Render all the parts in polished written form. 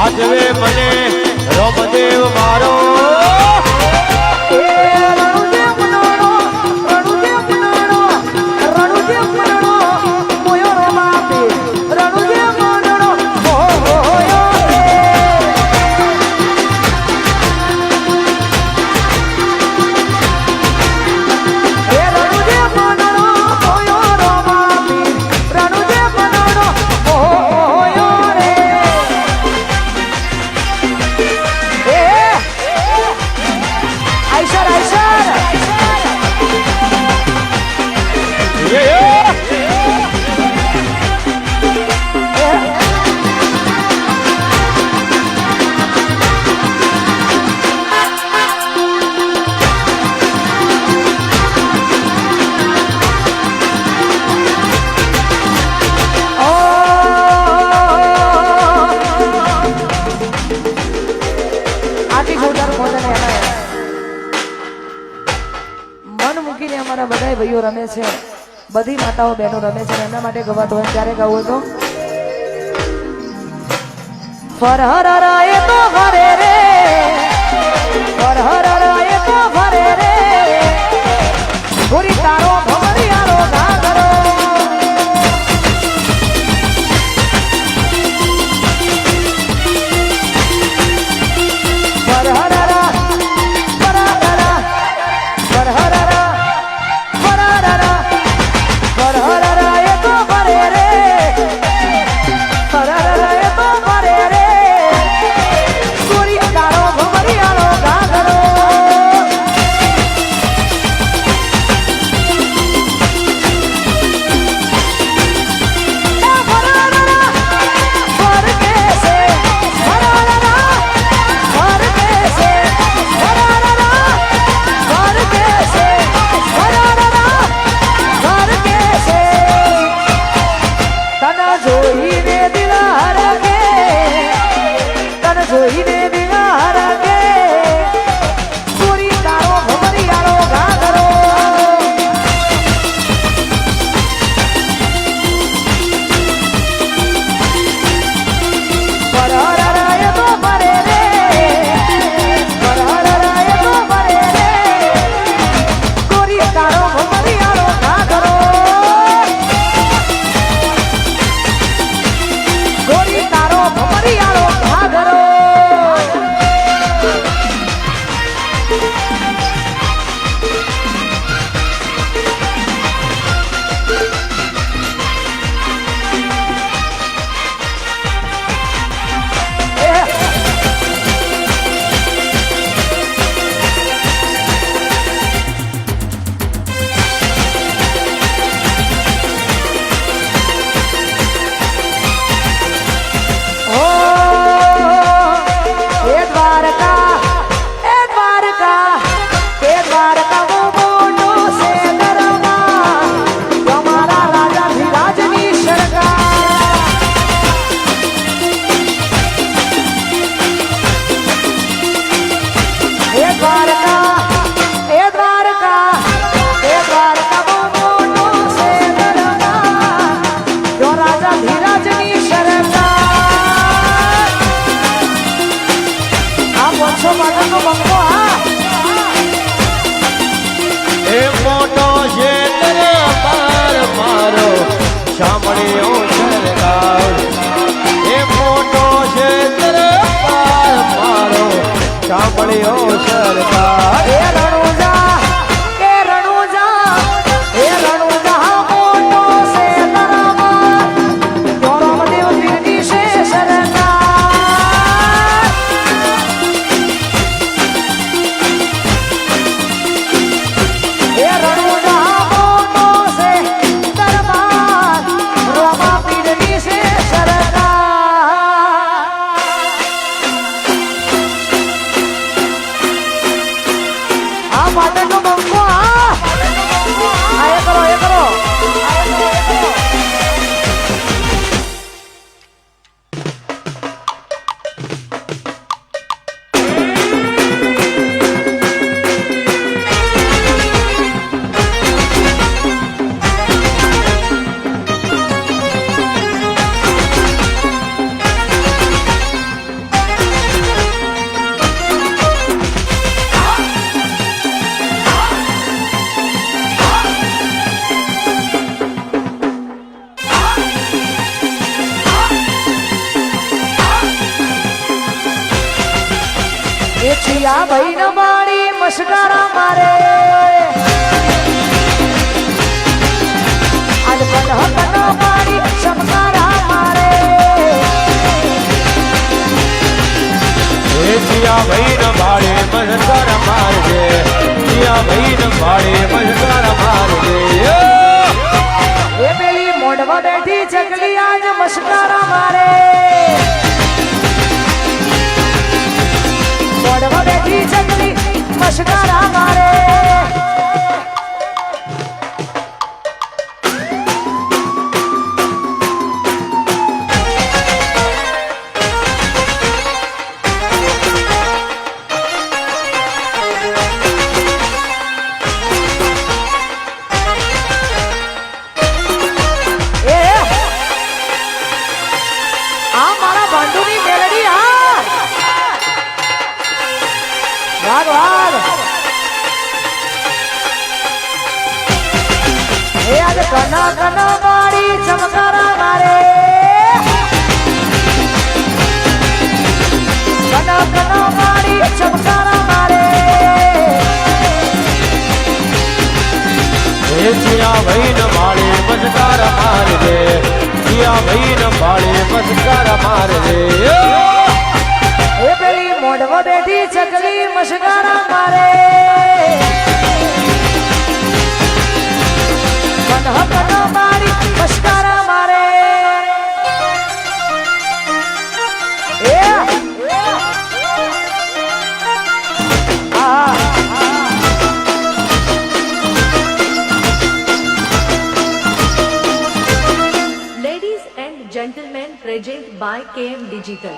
આજવે મને રોમદેવ મારો બધા ભાઈઓ રમે છે, બધી માતાઓ બહેનો રમે છે, એમના માટે ગવાતો હોય ત્યારે ગાવું તો ફરહરાએ તો ફરે રે, ફરહરાએ તો ફરે રે, ગોરી તારો ભમરિયારો ઘાઘરો ફરહરા ફરહરા ફરહરા સાંભળ્યો સરકાર એ મોટો છે દરબાર મારો સાંભળ્યો સરકાર એ રણુજા એ રણુજા એ રણુજા મોટો છે દરબાર રામદેવ પીરની છે સરકાર એ રણુજા મોટો છે દરબાર રામા પીરની છે સરકાર આ ભાઈ ન મારી મસ્કારા મારે આજ કનહક ન મારી ચમકારા મારે એ જીયા ભાઈ ન ભાડે મસ્કાર મારજે જીયા ભાઈ ન ભાડે મસ્કાર મારજે એ પેલી મોઢવા બેઠી ચકલી આજ મસ્કારા મારે મોઢવા બેઠી ચકલી મસ્કારા મારે કના કના મારી ચમકારા મારે કના કના મારી ચમકારા મારે એ જીયા ભાઈ ન ભાડે મસ્કાર મારજે જીયા ભાઈ ન ભાડે મસ્કાર મારજે એ પેલી મોઢવા બેઠી ચકલી મસ્કારા મારે કનહક ન મારી મસ્કારા મારે Ladies and gentlemen, present by KM Digital.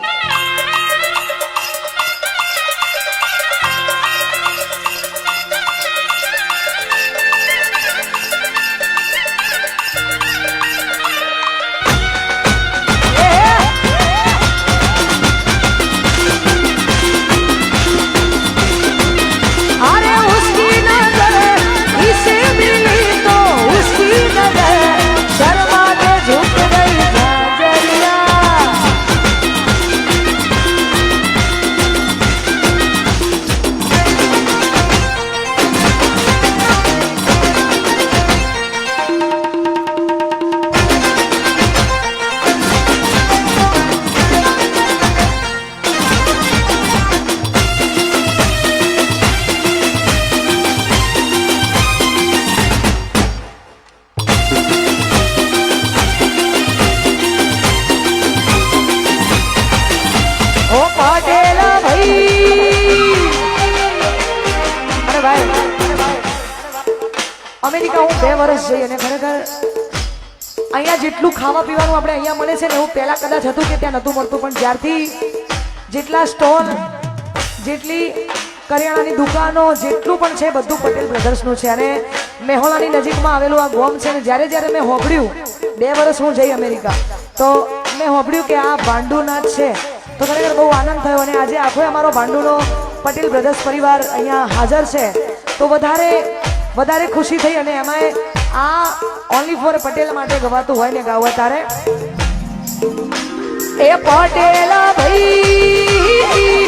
America હું 2 વર્ષ જઈ અને ખરેખર અહીંયા જેટલું ખાવા પીવાનું આપણે અહીંયા મળે છે ને એવું પહેલા કદાચ હતું કે ત્યાં નહોતું મળતું પણ જ્યારથી જેટલા સ્ટોલ જેટલી કરિયાણાની દુકાનો જેટલું પણ છે બધું પટેલ બ્રધર્સનું છે અને મેહોણાની નજીકમાં આવેલું આ ગોમ છે ને જ્યારે જ્યારે મેં હોંભળ્યું 2 વર્ષ હું જઈ અમેરિકા તો મેં હોંભળ્યું કે આ ભાંડુનાથ છે તો ખરેખર બહુ આનંદ થયો અને આજે આખો અમારો ભાંડુનો પટેલ બ્રધર્સ પરિવાર અહીંયા હાજર છે તો વધારે ખુશી થઈ અને એમાં આ ઓનલી ફોર પટેલ માટે ગવાતું હોય ને ગાવા તારે એ પટેલ ભાઈ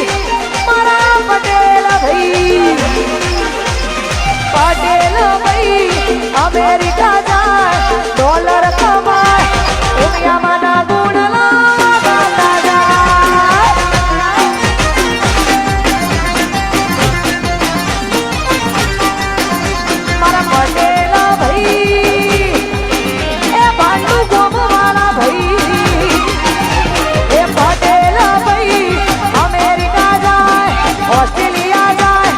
મારા પટેલ ભાઈ પટેલ ભાઈ અમેરિકા જાય ડોલર કમાય દુનિયામાં ના ગુણ લાવતા જાય મારા પટેલ ભાઈ એ ભાંડુ ગોમવાળા ભાઈ એ પટેલ ભાઈ અમેરિકા જાય ઓસ્ટ્રેલિયા જાય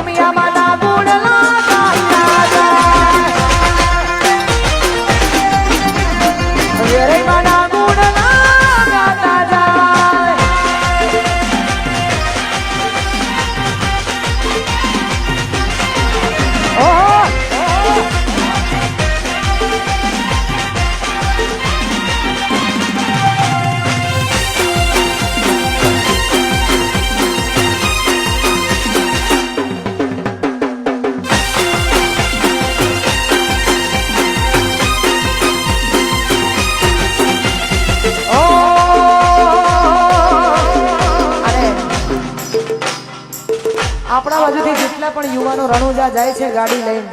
ઉમિયામાં ના ગુણ લાવતા જાય વેરેમાં ના ગુણ લાવતા જેટલા પણ યુવાનો રણુજા જાય છે ગાડી લઈને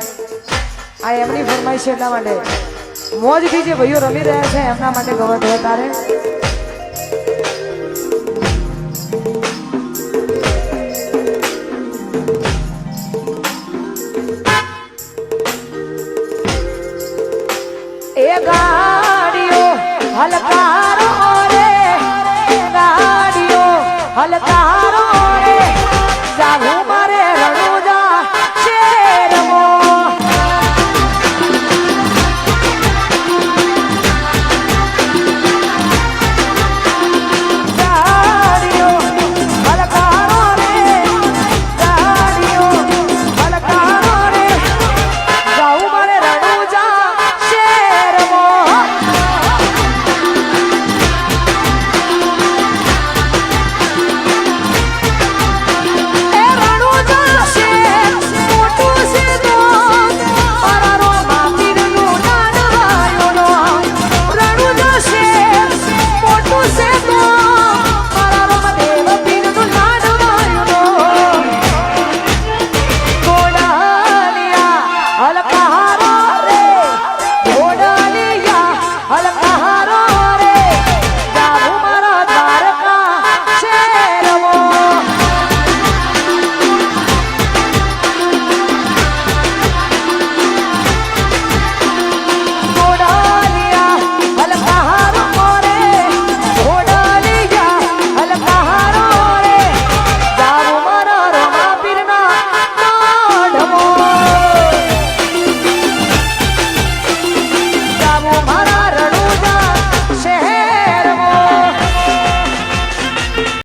આ એમની ફરમાઈશ છે એટલા માટે મોજથી જે ભાઈઓ રમી રહ્યા છે એમના માટે ગવત હોય તારે એ ગાડીઓ હલકારો